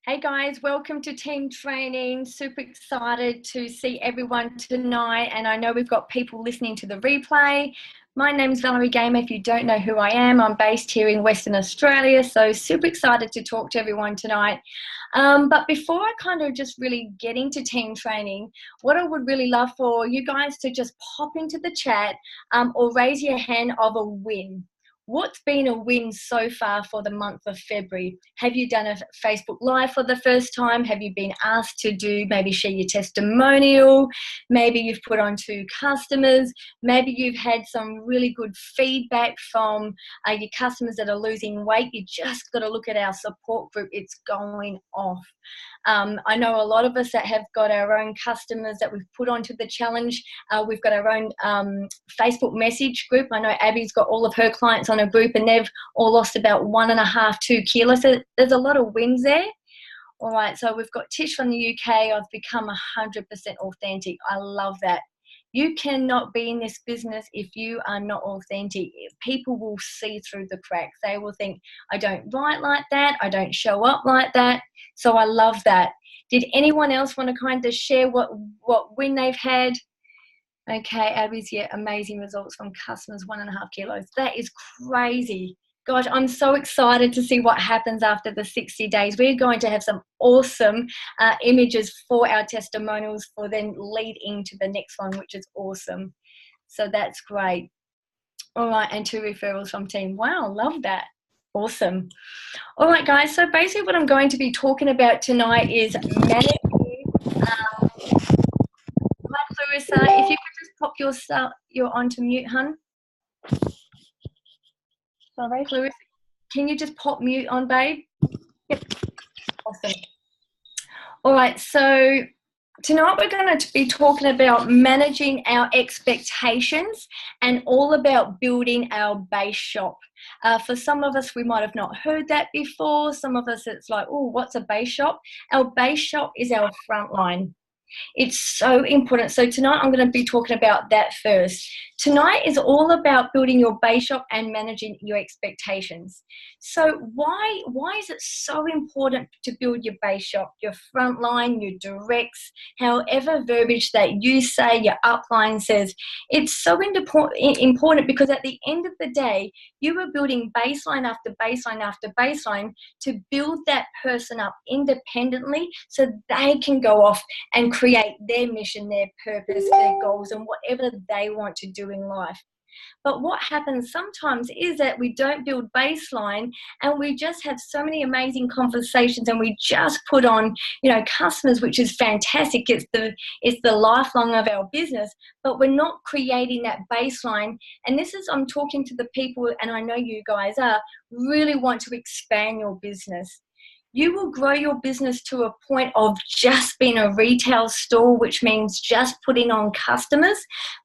Hey guys, welcome to team training. Super excited to see everyone tonight, and I know we've got people listening to the replay. My name's Valerie Gamer. If you don't know who I am, I'm based here in Western Australia, so super excited to talk to everyone tonight. But before I kind of just really get into team training, what I would really love for you guys to just pop into the chat or raise your hand of a win. What's been a win so far for the month of February? Have you done a Facebook Live for the first time? Have you been asked to maybe share your testimonial? Maybe you've put on to customers. Maybe you've had some really good feedback from your customers that are losing weight. You just got to look at our support group. It's going off. I know a lot of us that have got our own customers that we've put onto the challenge. We've got our own Facebook message group. I know Abby's got all of her clients on a group and they've all lost about 1.5, 2 kilos. So there's a lot of wins there. All right, so we've got Tish from the UK. I've become 100% authentic. I love that. You cannot be in this business if you are not authentic. People will see through the cracks. They will think, I don't write like that. I don't show up like that. So I love that. Did anyone else want to kind of share what win they've had? Okay, Abby's, yeah, amazing results from customers, 1.5 kilos. That is crazy. Gosh, I'm so excited to see what happens after the 60 days. We're going to have some awesome images for our testimonials for then lead into the next one, which is awesome. So that's great. All right, and 2 referrals from team. Wow, love that. Awesome. All right, guys, so basically what I'm going to be talking about tonight is managing. Hi, Clarissa. If you could just pop you're onto mute, hun. Sorry, Clarissa. Can you just pop mute on, babe? Yep. Awesome. All right, so tonight we're going to be talking about managing our expectations and all about building our base shop. For some of us, we might have not heard that before. Some of us, it's like, oh, what's a base shop? Our base shop is our front line. It's so important. So tonight I'm going to be talking about that first. Tonight is all about building your base shop and managing your expectations. So why is it so important to build your base shop, your front line, your directs, however verbiage that you say, your upline says? It's so important because at the end of the day, you are building baseline after baseline after baseline to build that person up independently so they can go off and create their mission, their purpose, their goals, and whatever they want to do in life. But what happens sometimes is that we don't build baseline and we just have so many amazing conversations and we just put on, customers, which is fantastic. It's the lifelong of our business, but we're not creating that baseline. And this is, I'm talking to the people, and I know you guys really want to expand your business. You will grow your business to a point of just being a retail store, which means just putting on customers.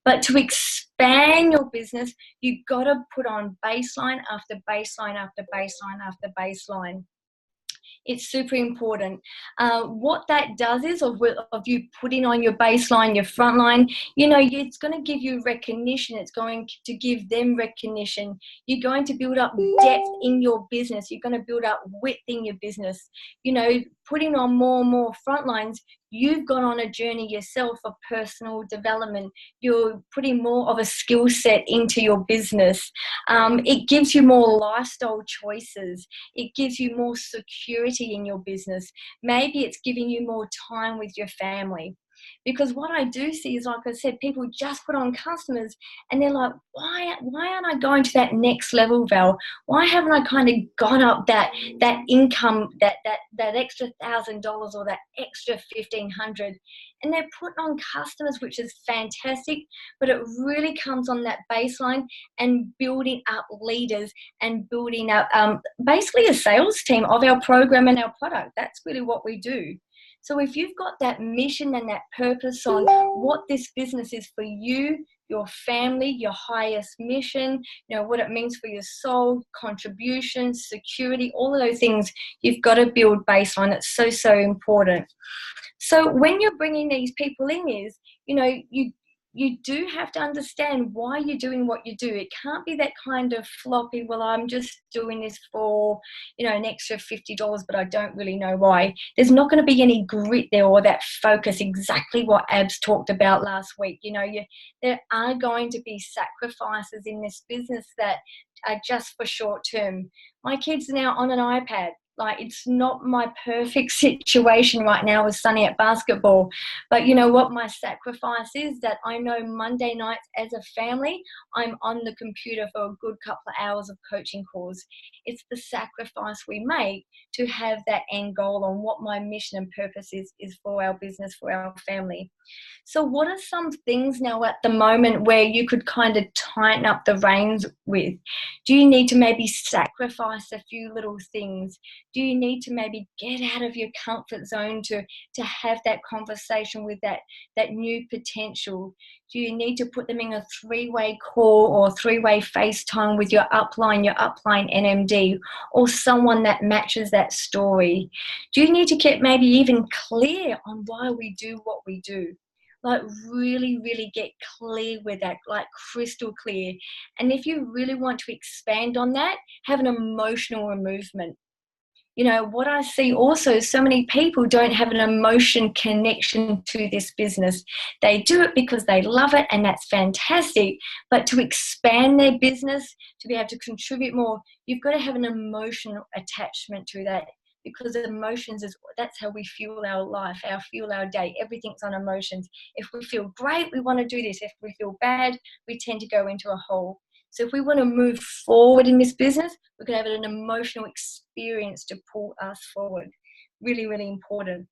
But to expand your business, you've got to put on baseline after baseline after baseline after baseline. It's super important. What that does is of you putting on your baseline, your front line, it's going to give you recognition. It's going to give them recognition. You're going to build up depth in your business. You're going to build up width in your business. Putting on more and more front lines, you've gone on a journey yourself of personal development. You're putting more of a skill set into your business. It gives you more lifestyle choices. It gives you more security in your business. Maybe it's giving you more time with your family. Because what I do see is, like I said, people just put on customers and they're like, why aren't I going to that next level, Val? Why haven't I kind of got up that income, that extra $1,000 or that extra $1,500? And they're putting on customers, which is fantastic, but it really comes on that baseline and building up leaders and building up basically a sales team of our program and our product. That's really what we do. So if you've got that mission and that purpose on what this business is for you, your family, your highest mission, what it means for your soul, contribution, security, all of those things, you've got to build baseline. It's so important. So when you're bringing these people in you you do have to understand why you're doing what you do. It can't be that kind of floppy, well, I'm just doing this for, an extra $50, but I don't really know why. There's not going to be any grit there or that focus, exactly what Abs talked about last week. There are going to be sacrifices in this business that are just for short term. My kids are now on an iPad. Like, it's not my perfect situation right now with Sunny at basketball. But you know what my sacrifice is? That I know Monday nights as a family, I'm on the computer for a good couple of hours of coaching calls. It's the sacrifice we make to have that end goal on what my mission and purpose is for our business, for our family. So what are some things now at the moment where you could kind of tighten up the reins with? Do you need to maybe sacrifice a few little things? Do you need to maybe get out of your comfort zone to have that conversation with that new potential? Do you need to put them in a 3-way call or 3-way FaceTime with your upline NMD, or someone that matches that story? Do you need to get maybe even clear on why we do what we do? Like, really, really get clear with that, like crystal clear. And if you really want to expand on that, have an emotional movement. What I see also, so many people don't have an emotion connection to this business. They do it because they love it, and that's fantastic. But to expand their business, to be able to contribute more, you've got to have an emotional attachment to that, because emotions that's how we fuel our life, fuel our day. Everything's on emotions. If we feel great, we want to do this. If we feel bad, we tend to go into a hole. So if we want to move forward in this business, we're going to have an emotional experience to pull us forward. Really, really important.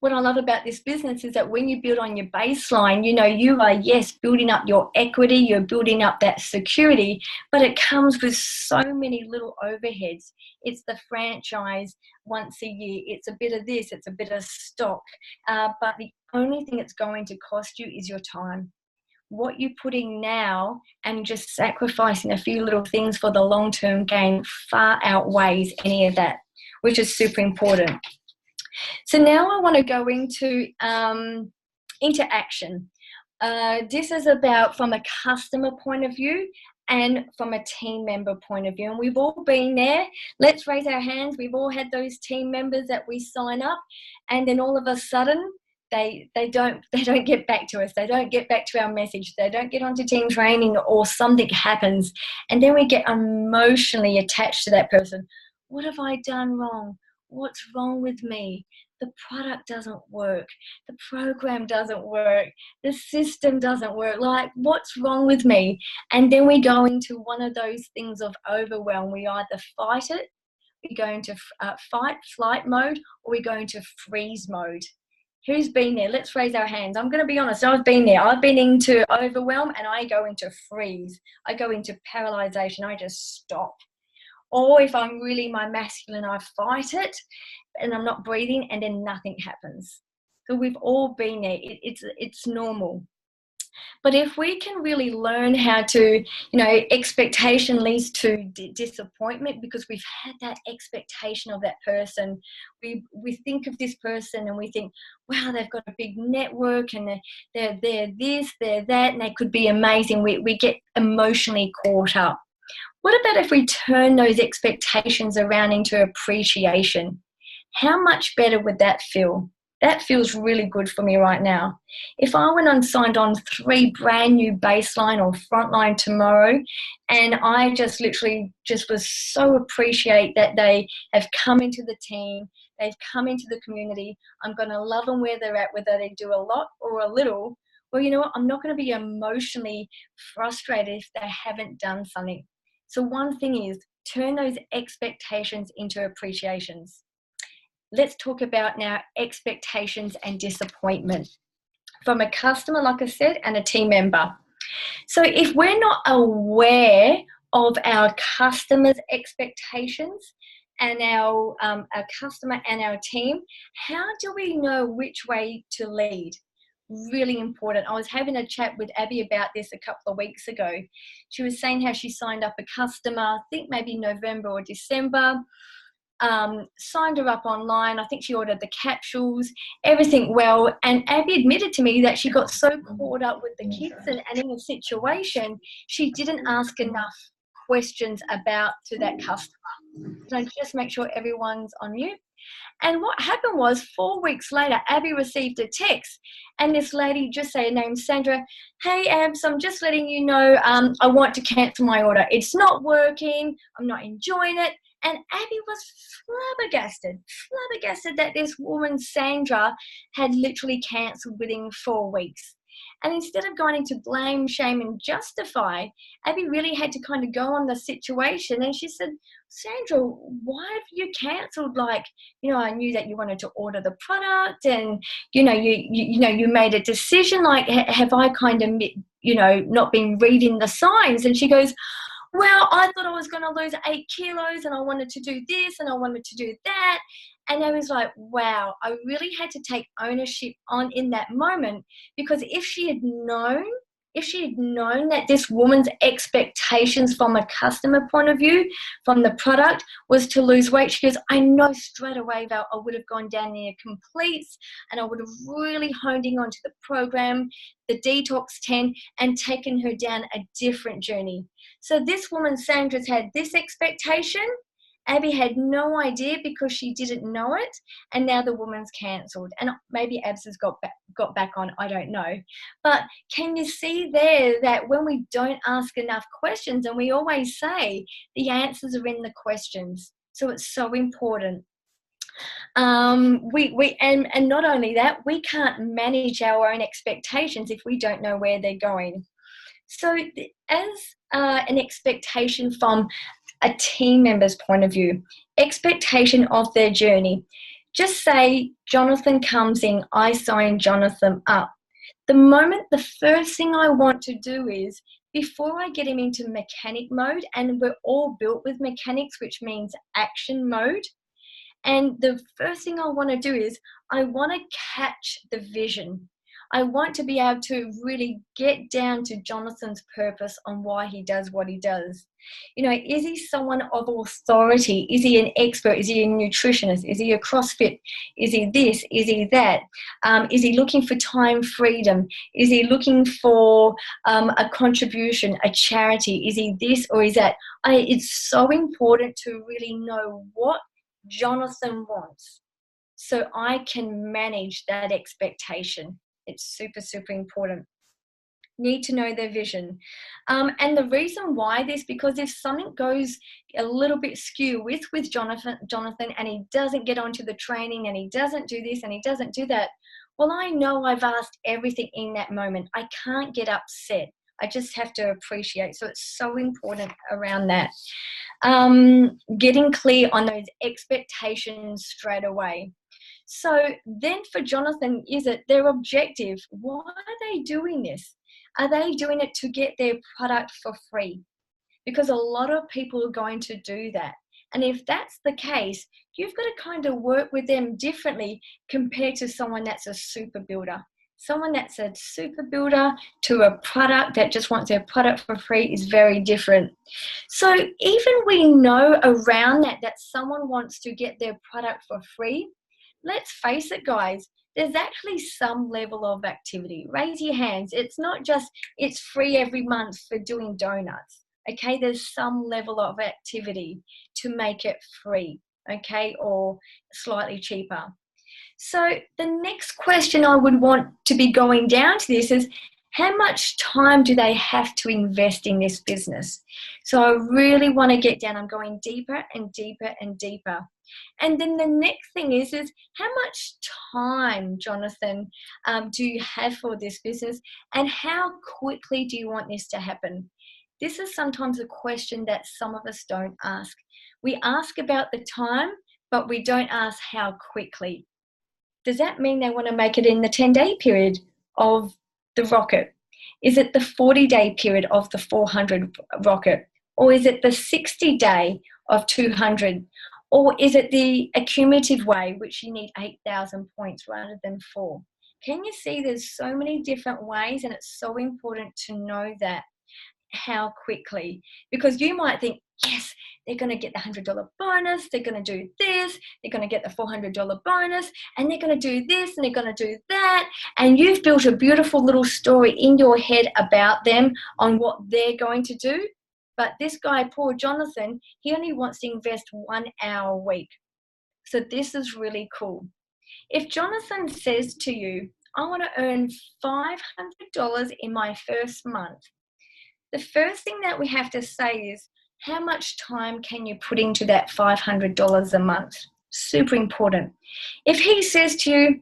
What I love about this business is that when you build on your baseline, you are, yes, building up your equity, you're building up that security, but it comes with so many little overheads. It's the franchise once a year. It's a bit of this, it's a bit of stock. But the only thing it's going to cost you is your time. What you're putting now and just sacrificing a few little things for the long-term gain far outweighs any of that, which is super important. So now I want to go into action. This is about from a customer point of view and from a team member point of view. And we've all been there. Let's raise our hands. We've all had those team members that we sign up, and then all of a sudden they don't get back to us. They don't get back to our message. They don't get onto team training, or something happens. And then we get emotionally attached to that person. What have I done wrong? What's wrong with me? The product doesn't work. The program doesn't work. The system doesn't work. Like, what's wrong with me? And then we go into one of those things of overwhelm. We either fight it, we go into flight mode, or we go into freeze mode. Who's been there? Let's raise our hands. I'm going to be honest. I've been there. I've been into overwhelm, and I go into freeze. I go into paralyzation. I just stop. Or if I'm really my masculine, I fight it and I'm not breathing, and then nothing happens. So we've all been there. It's normal. But if we can really learn how to, expectation leads to disappointment, because we've had that expectation of that person. We think of this person and we think, wow, they've got a big network and they're this, they're that, and they could be amazing. We get emotionally caught up. What about if we turn those expectations around into appreciation? How much better would that feel? That feels really good for me right now. If I went and signed on 3 brand new baseline or frontline tomorrow, and I just literally was so appreciate that they have come into the team, they've come into the community, I'm going to love them where they're at, whether they do a lot or a little. Well, you know what? I'm not going to be emotionally frustrated if they haven't done something. So one thing is, turn those expectations into appreciations. Let's talk about now expectations and disappointment from a customer, like I said, and a team member. So if we're not aware of our customers' expectations and our customer and our team, how do we know which way to lead? Really important. I was having a chat with Abby about this a couple of weeks ago. She was saying how she signed up a customer, I think maybe November or December. signed her up online. I think she ordered the capsules, everything well. And Abby admitted to me that she got so caught up with the kids and in the situation, she didn't ask enough questions about to that customer. Can I just make sure everyone's on mute? And what happened was 4 weeks later, Abby received a text, and this lady, just say her name, Sandra. Hey, Abs, I'm just letting you know I want to cancel my order. It's not working. I'm not enjoying it. And Abby was flabbergasted that this woman, Sandra, had literally cancelled within 4 weeks. And instead of going into blame, shame, and justify, Abby really had to kind of go on the situation. And she said, Sandra, why have you cancelled? Like, I knew that you wanted to order the product, and you made a decision. Like, have I kind of not been reading the signs? And she goes, well, I thought I was going to lose 8 kilos, and I wanted to do this and I wanted to do that. And I was like, wow, I really had to take ownership in that moment, because if she had known that this woman's expectations from a customer point of view, from the product, was to lose weight, she goes, I know straight away, Val, I would have gone down near completes, and I would have really honed in onto the program, the Detox 10, and taken her down a different journey. So this woman, Sandra's had this expectation. Abby had no idea because she didn't know it, and now the woman's cancelled. And maybe Abs has got back on, I don't know. But can you see there that when we don't ask enough questions, and we always say the answers are in the questions, so it's so important. And not only that, we can't manage our own expectations if we don't know where they're going. So as an expectation from a team member's point of view, expectation of their journey. Just say Jonathan comes in, I sign Jonathan up. The first thing I want to do is, before I get him into mechanic mode, and we're all built with mechanics, which means action mode, and the first thing I want to do is I want to catch the vision. I want to be able to really get down to Jonathan's purpose on why he does what he does. Is he someone of authority? Is he an expert? Is he a nutritionist? Is he a CrossFit? Is he this? Is he that? Is he looking for time freedom? Is he looking for a contribution, a charity? Is he this or is that? It's so important to really know what Jonathan wants, so I can manage that expectation. It's super, super important. Need to know their vision. And the reason why this, because if something goes a little bit skew with Jonathan, and he doesn't get onto the training, and he doesn't do this and he doesn't do that, well, I know I've asked everything in that moment. I can't get upset. I just have to appreciate. So it's so important around that. Getting clear on those expectations straight away. So then for Jonathan, is it their objective? Why are they doing this? Are they doing it to get their product for free? Because a lot of people are going to do that. And if that's the case, you've got to kind of work with them differently compared to someone that's a super builder. Someone that's a super builder to a product that just wants their product for free is very different. So even we know around that someone wants to get their product for free, let's face it, guys, there's actually some level of activity. Raise your hands. It's not just it's free every month for doing donuts. Okay, there's some level of activity to make it free, okay, or slightly cheaper. So the next question I would want to be going down to this is, how much time do they have to invest in this business? So I really want to get down. I'm going deeper and deeper and deeper. And then the next thing is how much time, Jonathan, do you have for this business, and how quickly do you want this to happen? This is sometimes a question that some of us don't ask. We ask about the time, but we don't ask how quickly. Does that mean they want to make it in the 10-day period of the rocket? Is it the 40-day period of the 400 rocket? Or is it the 60-day of 200? Or is it the accumulative way, which you need 8,000 points rather than 4? Can you see there's so many different ways, and it's so important to know that. how quickly, because you might think, yes, they're going to get the $100 bonus, they're going to do this, they're going to get the $400 bonus, and they're going to do this, and they're going to do that, and you've built a beautiful little story in your head about them on what they're going to do. But this guy, poor Jonathan, he only wants to invest 1 hour a week. So this is really cool. If Jonathan says to you, I want to earn $500 in my first month, the first thing that we have to say is, how much time can you put into that $500 a month? Super important. If he says to you,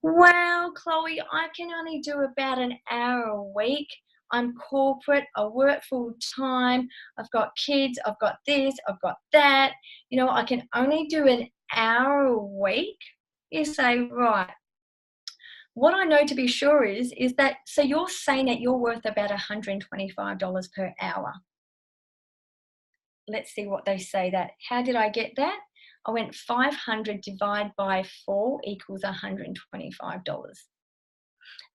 well, Chloe, I can only do about an hour a week. I'm corporate, I work full time, I've got kids, I've got this, I've got that. You know, I can only do an hour a week. You say, right. What I know to be sure is that, so you're saying that you're worth about $125 per hour. Let's see what they say that. How did I get that? I went 500 divided by 4 equals $125.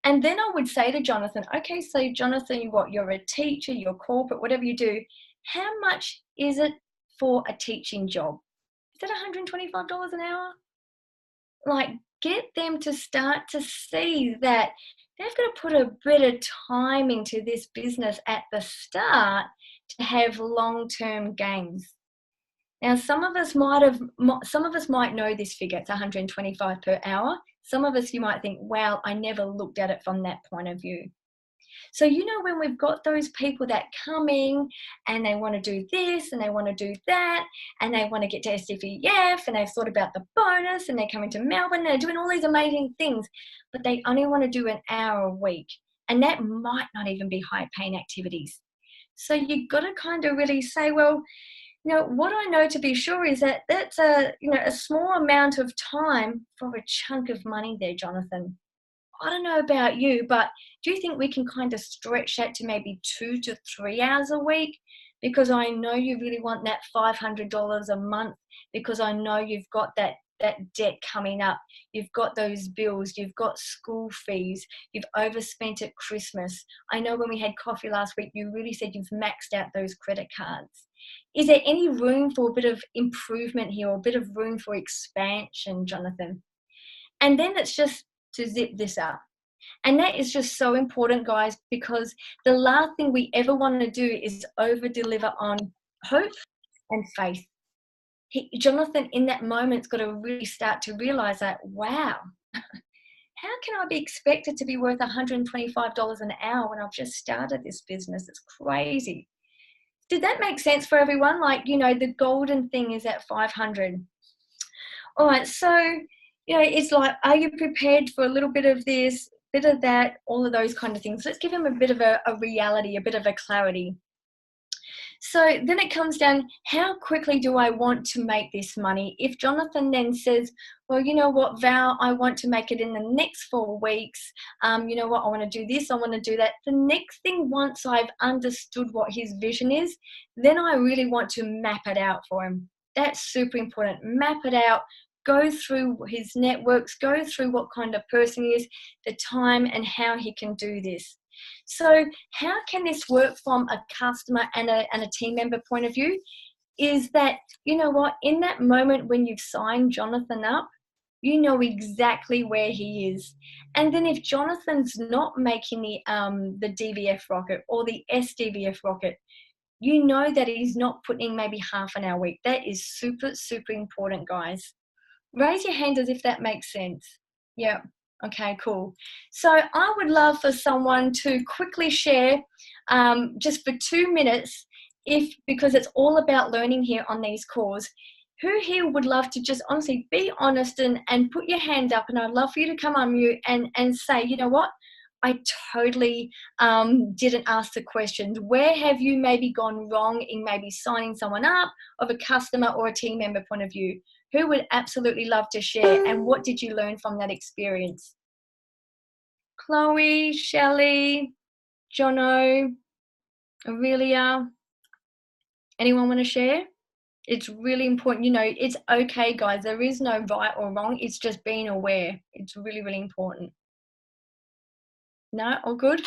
And then I would say to Jonathan, okay, so Jonathan, you're a teacher, you're corporate, whatever you do, how much is it for a teaching job? Is it $125 an hour? Like, get them to start to see that they've got to put a bit of time into this business at the start to have long-term gains. Now, some of us might know this figure, it's 125 per hour. Some of us, you might think, wow, I never looked at it from that point of view. So, you know, when we've got those people that come in and they want to do this and they want to do that and they want to get to SDVF and they've thought about the bonus and they're coming to Melbourne, they're doing all these amazing things, but they only want to do an hour a week. And that might not even be high paying activities. So you've got to kind of really say, well, you know, what I know to be sure is that that's a small amount of time for a chunk of money there, Jonathan. I don't know about you, but do you think we can kind of stretch that to maybe 2 to 3 hours a week? Because I know you really want that $500 a month, because I know you've got that debt coming up. You've got those bills, you've got school fees, you've overspent at Christmas. I know when we had coffee last week, you really said you've maxed out those credit cards. Is there any room for a bit of improvement here, or a bit of room for expansion, Jonathan? And then it's just to zip this up. And that is just so important, guys, because the last thing we ever want to do is over-deliver on hope and faith. Jonathan, in that moment, has got to really start to realize that, wow, how can I be expected to be worth $125 an hour when I've just started this business? It's crazy. Did that make sense for everyone? Like, you know, the golden thing is at 500. All right, so, you know, it's like, are you prepared for a little bit of this, bit of that, all of those kind of things? Let's give him a bit of a reality, a bit of a clarity. So then it comes down, how quickly do I want to make this money? If Jonathan then says, well, you know what, Val, I want to make it in the next 4 weeks. You know what, I want to do this, I want to do that. The next thing, once I've understood what his vision is, then I really want to map it out for him. That's super important. Map it out. Go through his networks, go through what kind of person he is, the time and how he can do this. So how can this work from a customer and a team member point of view? Is that, you know what, in that moment when you've signed Jonathan up, you know exactly where he is. And then if Jonathan's not making the DVF rocket or the SDVF rocket, you know that he's not putting in maybe half an hour a week. That is super, super important, guys. Raise your hand as if that makes sense. Yeah. Okay, cool. So I would love for someone to quickly share, just for 2 minutes, because it's all about learning here on these calls. Who here would love to just honestly be honest and put your hand up, and I'd love for you to come on mute and say, you know what, I totally didn't ask the questions. Where have you maybe gone wrong in maybe signing someone up of a customer or a team member point of view? Who would absolutely love to share, and what did you learn from that experience? Chloe, Shelley, Jono, Aurelia, anyone want to share? It's really important. You know, it's okay, guys. There is no right or wrong. It's just being aware. It's really, really important. No, all good?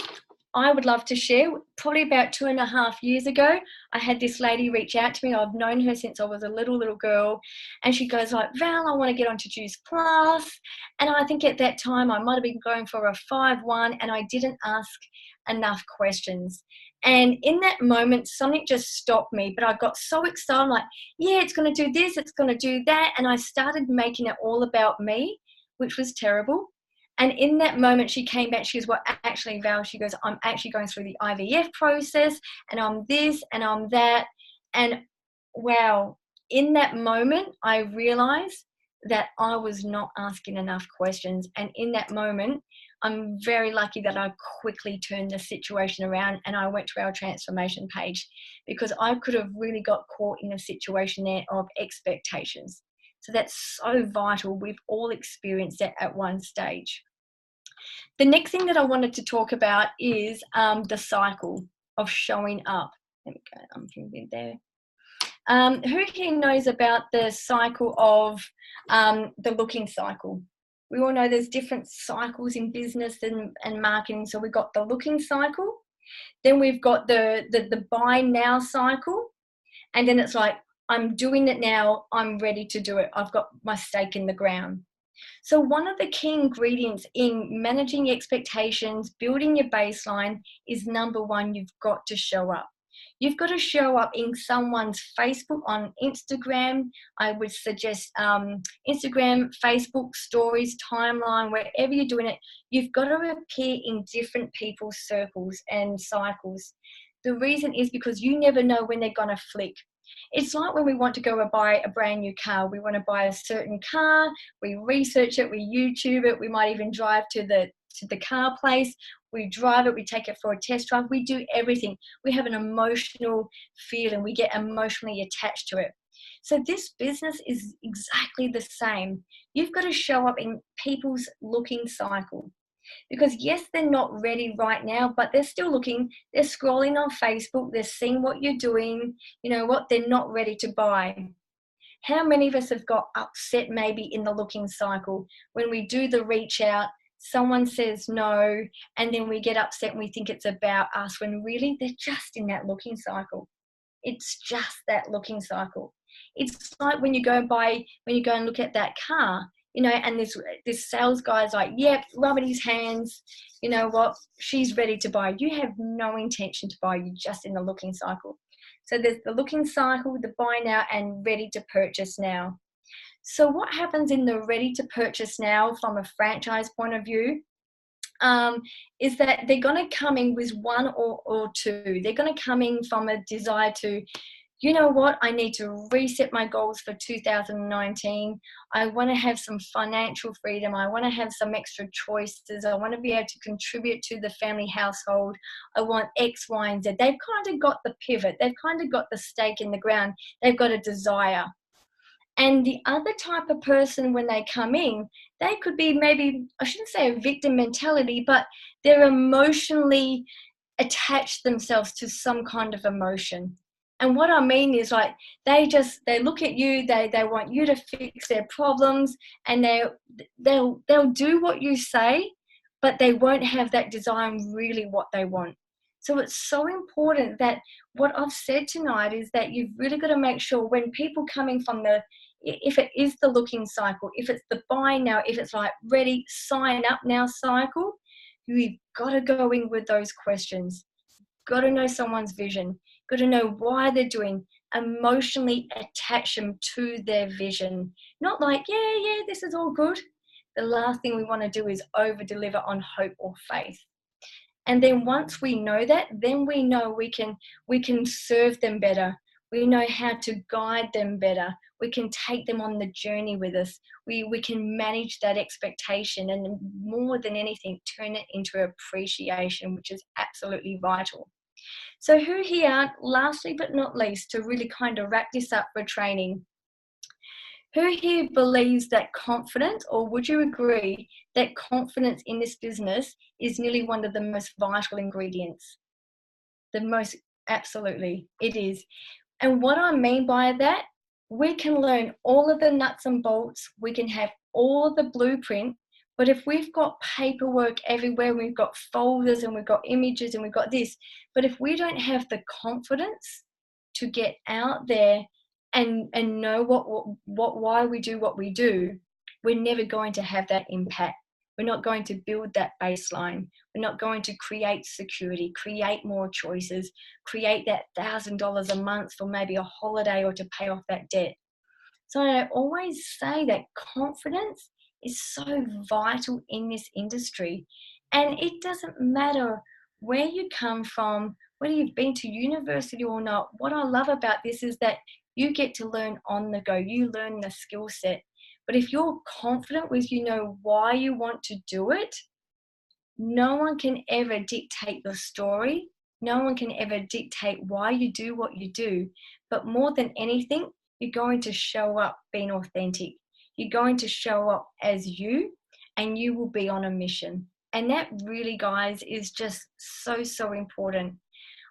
I would love to share. Probably about 2.5 years ago, I had this lady reach out to me. I've known her since I was a little girl. And she goes like, Val, I want to get onto Juice Plus. And I think at that time I might have been going for a 5-1 and I didn't ask enough questions. And in that moment, something just stopped me. But I got so excited, I'm like, yeah, it's going to do this, it's going to do that. And I started making it all about me, which was terrible. And in that moment, she came back. She goes, well, actually, Val, she goes, I'm actually going through the IVF process and I'm this and I'm that. And wow, in that moment, I realized that I was not asking enough questions. And in that moment, I'm very lucky that I quickly turned the situation around and I went to our transformation page, because I could have really got caught in a situation there of expectations. So that's so vital. We've all experienced that at one stage. The next thing that I wanted to talk about is the cycle of showing up. Let me go, I'm thinking there. Who here knows about the cycle of the looking cycle? We all know there's different cycles in business and marketing. So we've got the looking cycle, then we've got the buy now cycle, and then it's like, I'm doing it now, I'm ready to do it, I've got my stake in the ground. So one of the key ingredients in managing expectations, building your baseline, is number one, you've got to show up. You've got to show up in someone's Facebook, on Instagram. I would suggest Instagram, Facebook, stories, timeline, wherever you're doing it, you've got to appear in different people's circles and cycles. The reason is because you never know when they're going to flick. It's like when we want to go and buy a brand new car. We want to buy a certain car, we research it, we YouTube it, we might even drive to the car place, we drive it, we take it for a test drive, we do everything. We have an emotional feeling, we get emotionally attached to it. So this business is exactly the same. You've got to show up in people's looking cycle. Because yes, they're not ready right now, but they're still looking, they're scrolling on Facebook, they're seeing what you're doing, you know what, they're not ready to buy. How many of us have got upset maybe in the looking cycle when we do the reach out, someone says no, and then we get upset and we think it's about us, when really they're just in that looking cycle. It's just that looking cycle. It's like when you go and look at that car, you know, and this sales guy's like, yep, rubbing his hands, you know what, she's ready to buy. You have no intention to buy, you're just in the looking cycle. So there's the looking cycle, the buy now, and ready to purchase now. So what happens in the ready to purchase now from a franchise point of view is that they're going to come in with one or two. They're going to come in from a desire to, you know what, I need to reset my goals for 2019. I want to have some financial freedom. I want to have some extra choices. I want to be able to contribute to the family household. I want X, Y, and Z. They've kind of got the pivot. They've kind of got the stake in the ground. They've got a desire. And the other type of person, when they come in, they could be maybe, I shouldn't say a victim mentality, but they're emotionally attached themselves to some kind of emotion. And what I mean is, like, they look at you, they want you to fix their problems, and they'll do what you say, but they won't have that desire and really what they want. So it's so important that what I've said tonight is that you've really got to make sure when people coming from if it is the looking cycle, if it's the buy now, if it's like ready, sign up now cycle, you've got to go in with those questions. Got to know someone's vision, got to know why they're doing, emotionally attach them to their vision. Not like, yeah, this is all good. The last thing we want to do is over deliver on hope or faith. And then once we know that, then we know we can serve them better. We know how to guide them better. We can take them on the journey with us. We can manage that expectation, and more than anything, turn it into appreciation, which is absolutely vital. So who here, lastly but not least, to really kind of wrap this up for training, who here believes that confidence, or would you agree that confidence in this business is nearly one of the most vital ingredients? Absolutely, it is. And what I mean by that, we can learn all of the nuts and bolts, we can have all the blueprint, But if we've got paperwork everywhere, we've got folders and we've got images and we've got this, but if we don't have the confidence to get out there and know why we do what we do, we're never going to have that impact. We're not going to build that baseline. We're not going to create security, create more choices, create that $1,000 a month for maybe a holiday or to pay off that debt. So I always say that confidence is so vital in this industry. And it doesn't matter where you come from, whether you've been to university or not. What I love about this is that you get to learn on the go. You learn the skill set. But if you're confident with you know why you want to do it, no one can ever dictate your story. No one can ever dictate why you do what you do. But more than anything, you're going to show up being authentic. You're going to show up as you, and you will be on a mission. And that really, guys, is just so, so important.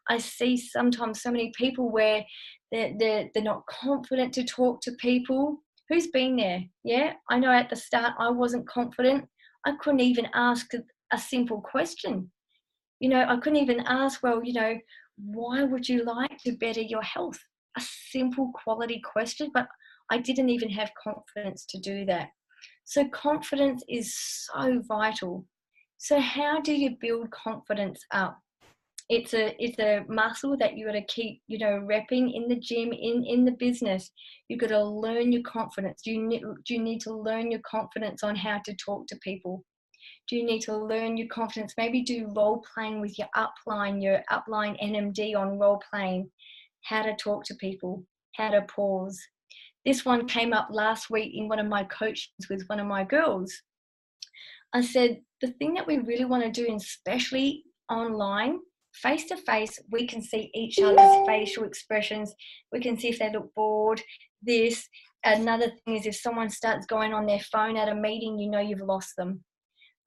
I see sometimes so many people where they're not confident to talk to people. Who's been there? Yeah, I know at the start I wasn't confident. I couldn't even ask a simple question. You know, I couldn't even ask, well, you know, why would you like to better your health? A simple quality question, but I didn't even have confidence to do that. So confidence is so vital. So how do you build confidence up? It's a muscle that you got to keep, you know, repping in the gym, in the business. You got to learn your confidence. Do you need to learn your confidence on how to talk to people? Do you need to learn your confidence? Maybe do role playing with your upline NMD on role playing, how to talk to people, how to pause. This one came up last week in one of my coachings with one of my girls. I said, the thing that we really want to do, and especially online, face to face, we can see each other's facial expressions. We can see if they look bored. Another thing is if someone starts going on their phone at a meeting, you know you've lost them.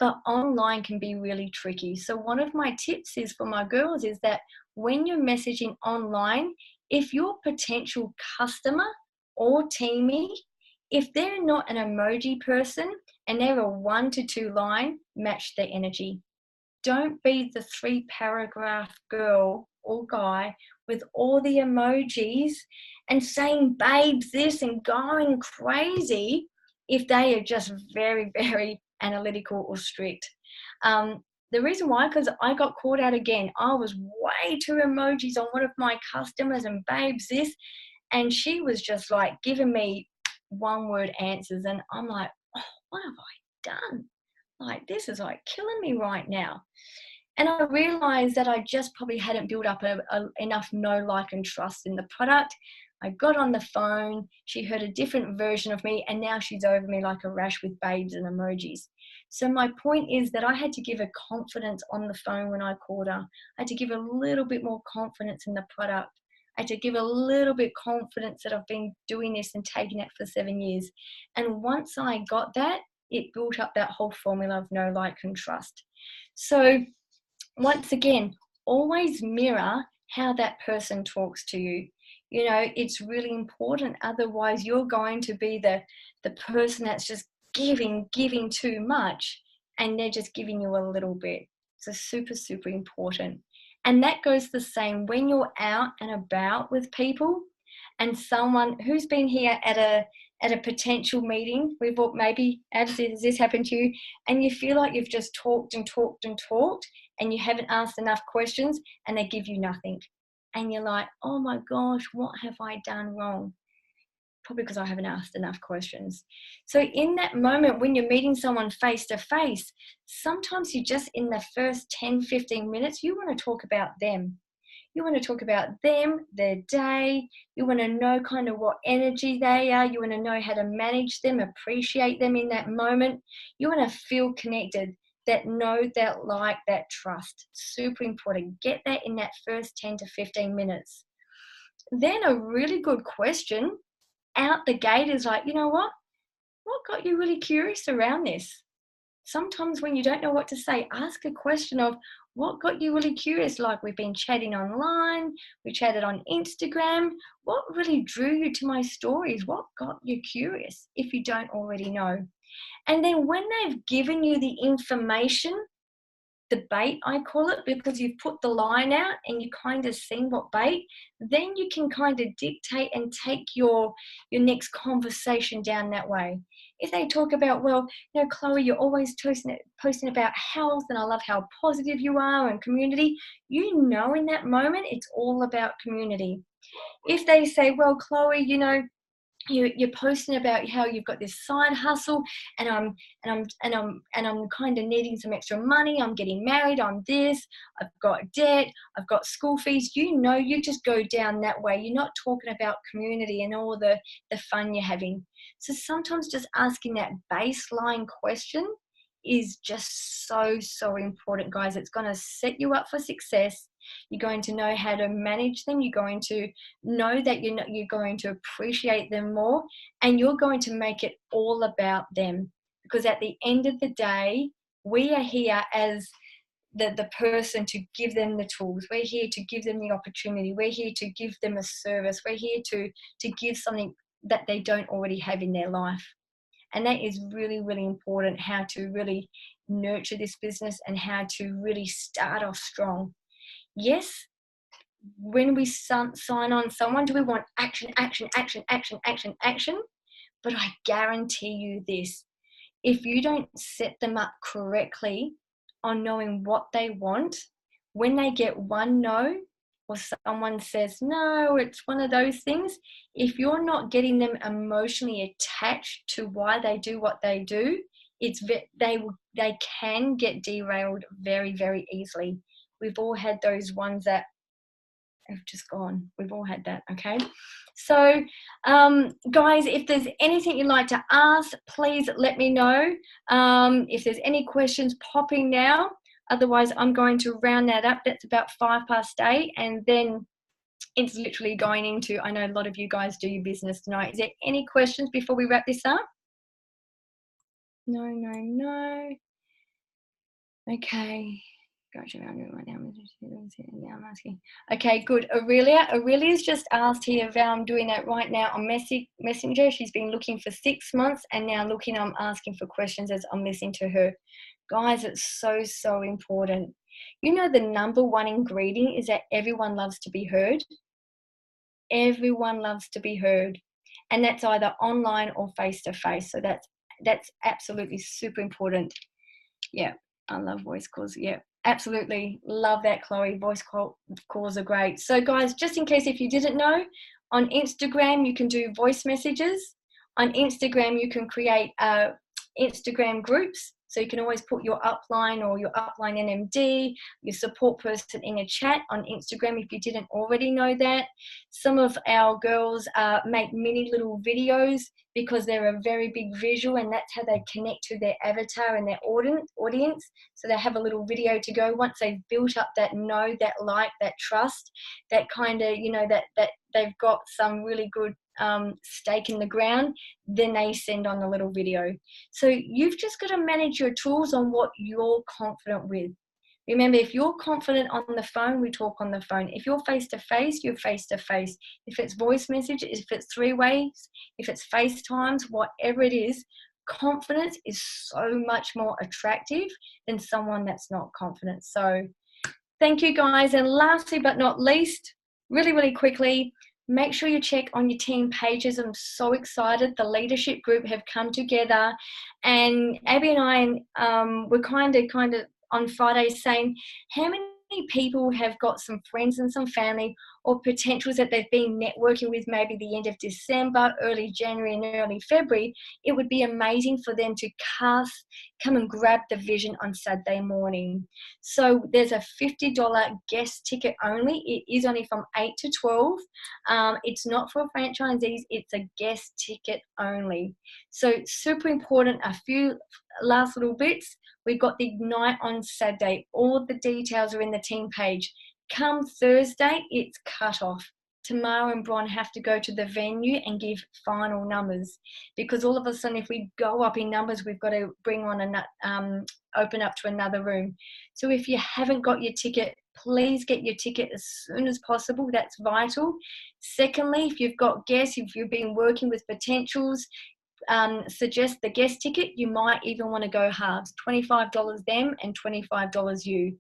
But online can be really tricky. So one of my tips is for my girls is that when you're messaging online, if your potential customer or teammate, if they're not an emoji person and they're a 1 to 2 line, match their energy. Don't be the 3-paragraph girl or guy with all the emojis and saying babes this and going crazy if they are just very, very analytical or strict. The reason why, because I got caught out again. I was way too emojis on one of my customers and babes this, and she was just like giving me one-word answers, and I'm like, oh, what have I done? Like, this is like killing me right now. And I realized that I just probably hadn't built up enough know, like, and trust in the product. I got on the phone, she heard a different version of me, and now she's over me like a rash with babes and emojis. So my point is that I had to give her confidence on the phone when I called her. I had to give her a little bit more confidence in the product. I had to give a little bit confidence that I've been doing this and taking it for 7 years. And once I got that, it built up that whole formula of know, like, and trust. So once again, always mirror how that person talks to you. You know, it's really important. Otherwise, you're going to be the person that's just giving too much, and they're just giving you a little bit. So super, super important. And that goes the same when you're out and about with people, and someone who's been here at a potential meeting, we've all, maybe has this happened to you, and you feel like you've just talked and talked and talked, and you haven't asked enough questions, and they give you nothing. And you're like, oh my gosh, what have I done wrong? Probably because I haven't asked enough questions. So in that moment, when you're meeting someone face to face, sometimes you just, in the first 10, 15 minutes, you want to talk about them. You want to talk about them, their day. You want to know kind of what energy they are. You want to know how to manage them, appreciate them in that moment. You want to feel connected. That know, that like, that trust. Super important. Get that in that first 10 to 15 minutes. Then a really good question out the gate is like, you know what? What got you really curious around this? Sometimes when you don't know what to say, ask a question of what got you really curious. Like, we've been chatting online, we chatted on Instagram. What really drew you to my stories? What got you curious if you don't already know? And then when they've given you the information, the bait, I call it, because you've put the line out and you kind of seen what bait, then you can kind of dictate and take your next conversation down that way. If they talk about, well, you know, Chloe, you're always posting about health and I love how positive you are and community, you know, in that moment, it's all about community. If they say, well, Chloe, you know, you're posting about how you've got this side hustle and I'm kind of needing some extra money, I'm getting married, I'm this, I've got debt, I've got school fees, you know, you just go down that way. You're not talking about community and all the fun you're having. So sometimes just asking that baseline question is just so important, guys. It's going to set you up for success. You're going to know how to manage them. You're going to know that you're going to appreciate them more, and you're going to make it all about them, because at the end of the day, we are here as the person to give them the tools. We're here to give them the opportunity. We're here to give them a service. We're here to give something that they don't already have in their life. And that is really, really important, how to really nurture this business and how to really start off strong. Yes, when we sign on someone, do we want action? But I guarantee you this, if you don't set them up correctly on knowing what they want, when they get one no, or someone says, no, it's one of those things, if you're not getting them emotionally attached to why they do what they do, they can get derailed very, very easily. We've all had those ones that have just gone. We've all had that, okay? So, guys, if there's anything you'd like to ask, please let me know. If there's any questions popping now, otherwise I'm going to round that up. That's about 8:05, and then it's literally going into, I know a lot of you guys do your business tonight. Is there any questions before we wrap this up? No. Okay. Gotcha. I'm asking. Okay, good. Aurelia's just asked here, Val, I'm doing that right now on Messenger. She's been looking for 6 months and now I'm asking for questions as I'm listening to her. Guys, it's so important. You know, the number one ingredient is that everyone loves to be heard. Everyone loves to be heard. And that's either online or face-to-face. So that's absolutely super important. Yeah, I love voice calls. Yeah, absolutely love that, Chloe. Voice calls are great. So guys, just in case if you didn't know, on Instagram you can do voice messages. On Instagram you can create Instagram groups. So you can always put your upline or your upline NMD, your support person in a chat on Instagram if you didn't already know that. Some of our girls make mini little videos because they're a very big visual, and that's how they connect to their avatar and their audience. So they have a little video to go. Once they've built up that know, that like, that trust, that kind of, you know, that they've got some really good stake in the ground, then they send on the little video. So you've just got to manage your tools on what you're confident with. Remember, if you're confident on the phone, we talk on the phone. If you're face-to-face, you're face-to-face. If it's voice message, if it's 3-ways, if it's FaceTimes, whatever it is, confidence is so much more attractive than someone that's not confident. So thank you, guys. And lastly but not least, really quickly, make sure you check on your team pages. I'm so excited. The leadership group have come together, and Abby and I were kind of on Friday saying how many people have got some friends and some family or potentials that they've been networking with maybe the end of December, early January and early February. It would be amazing for them to come and grab the vision on Saturday morning. So there's a $50 guest ticket only. It is only from 8 to 12. It's not for franchisees. It's a guest ticket only. So super important. A few last little bits. We've got the Ignite on Saturday. All the details are in the team page. Come Thursday, it's cut off. Tamara and Bron have to go to the venue and give final numbers, because all of a sudden, if we go up in numbers, we've got to bring on open up to another room. So if you haven't got your ticket, please get your ticket as soon as possible. That's vital. Secondly, if you've got guests, if you've been working with potentials, suggest the guest ticket. You might even want to go halves, $25 them and $25 you.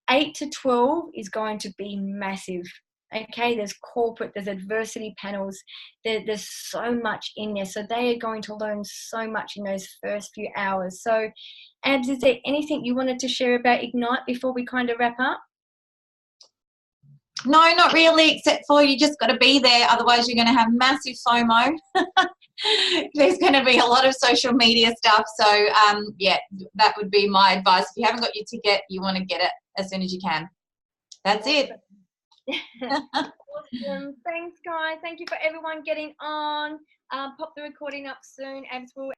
8 to 12 is going to be massive. Okay, there's corporate, there's adversity panels, there's so much in there. So they are going to learn so much in those first few hours. So, Abs, is there anything you wanted to share about Ignite before we kind of wrap up? No, not really, except for you just got to be there. Otherwise, you're going to have massive FOMO. There's going to be a lot of social media stuff. So, yeah, that would be my advice. If you haven't got your ticket, you want to get it as soon as you can. That's it. Awesome. Thanks, guys. Thank you for everyone getting on. Pop the recording up soon. Abs will